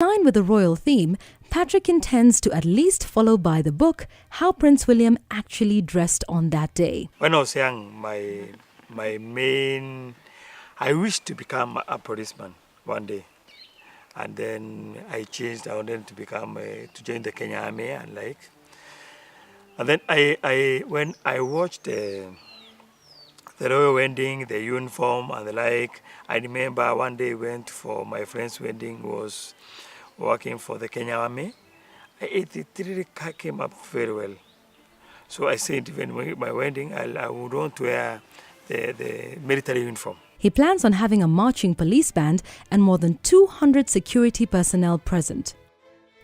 In line with the royal theme, Patrick intends to at least follow by the book how Prince William actually dressed on that day. When I was young, I wished to become a policeman one day. And then I changed. I wanted to join the Kenyan army and like. And then when I watched the royal wedding, the uniform and the like, I remember one day I went for my friend's wedding, was working for the Kenyan army. It really came up very well. So I said, even my wedding, I would want to wear the military uniform. He plans on having a marching police band and more than 200 security personnel present.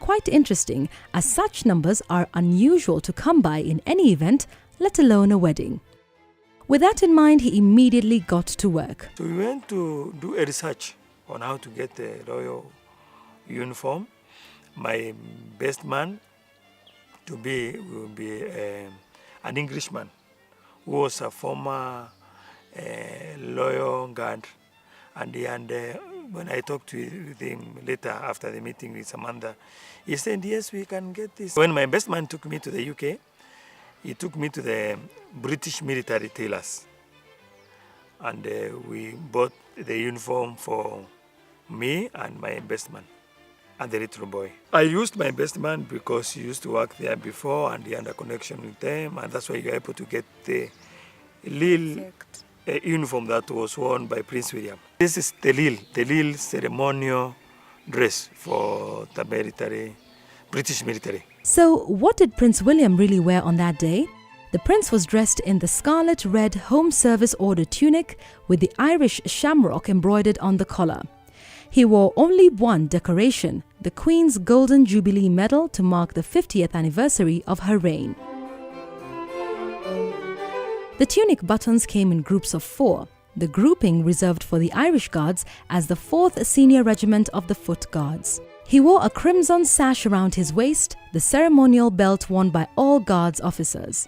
Quite interesting, as such numbers are unusual to come by in any event, let alone a wedding. With that in mind, he immediately got to work. So we went to do a research on how to get the royal uniform. My best man will be an Englishman who was a former loyal guard, and when I talked with him later after the meeting with Samantha, he said, yes, we can get this. When my best man took me to the UK, he took me to the British military tailors, and we bought the uniform for me and my best man and the little boy. I used my best man because he used to work there before and he had a connection with them, and that's why you were able to get the little uniform that was worn by Prince William. This is the Lille ceremonial dress for the military, British military. So what did Prince William really wear on that day? The prince was dressed in the scarlet red Home Service Order tunic with the Irish shamrock embroidered on the collar. He wore only one decoration, the Queen's Golden Jubilee Medal, to mark the 50th anniversary of her reign. The tunic buttons came in groups of 4, the grouping reserved for the Irish Guards as the 4th Senior Regiment of the Foot Guards. He wore a crimson sash around his waist, the ceremonial belt worn by all Guards officers.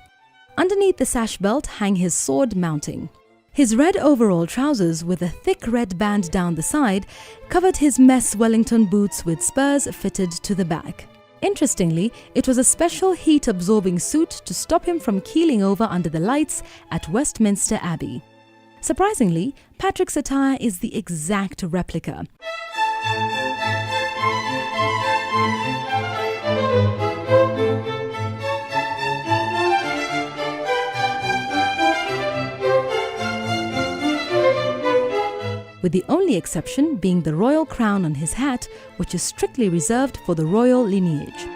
Underneath the sash belt hang his sword mounting. His red overall trousers with a thick red band down the side covered his mess Wellington boots with spurs fitted to the back. Interestingly, it was a special heat-absorbing suit to stop him from keeling over under the lights at Westminster Abbey. Surprisingly, Patrick's attire is the exact replica. With the only exception being the royal crown on his hat, which is strictly reserved for the royal lineage.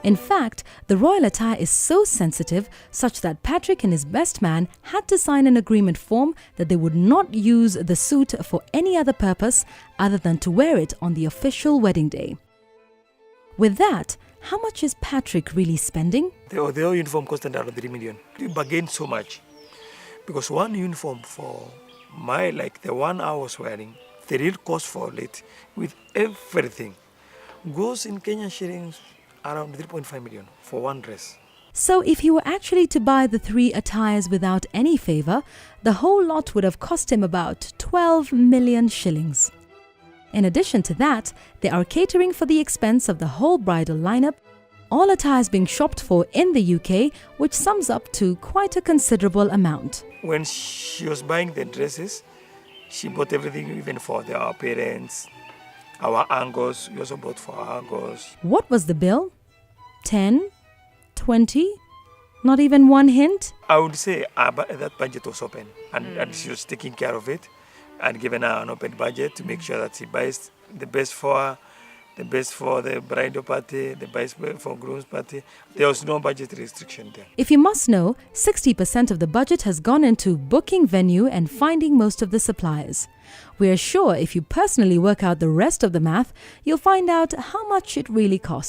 In fact, the royal attire is so sensitive such that Patrick and his best man had to sign an agreement form that they would not use the suit for any other purpose other than to wear it on the official wedding day. With that, how much is Patrick really spending? The whole uniform costed around 3 million. We bargained so much because one uniform for the one I was wearing, the real cost for it with everything goes in Kenyan shillings around 3.5 million for one dress. So if he were actually to buy the 3 attires without any favor, the whole lot would have cost him about 12 million shillings. In addition to that, they are catering for the expense of the whole bridal lineup, all attires being shopped for in the UK, which sums up to quite a considerable amount. When she was buying the dresses, she bought everything even for our parents. Our uncles, we also bought for our uncles. What was the bill? 10? 20? Not even one hint? I would say that budget was open and she was taking care of it and given her an open budget to make sure that she buys the best for her, the best for the bridal party, the best for groom's party. There was no budget restriction there. If you must know, 60% of the budget has gone into booking venue and finding most of the suppliers. We are sure if you personally work out the rest of the math, you'll find out how much it really costs.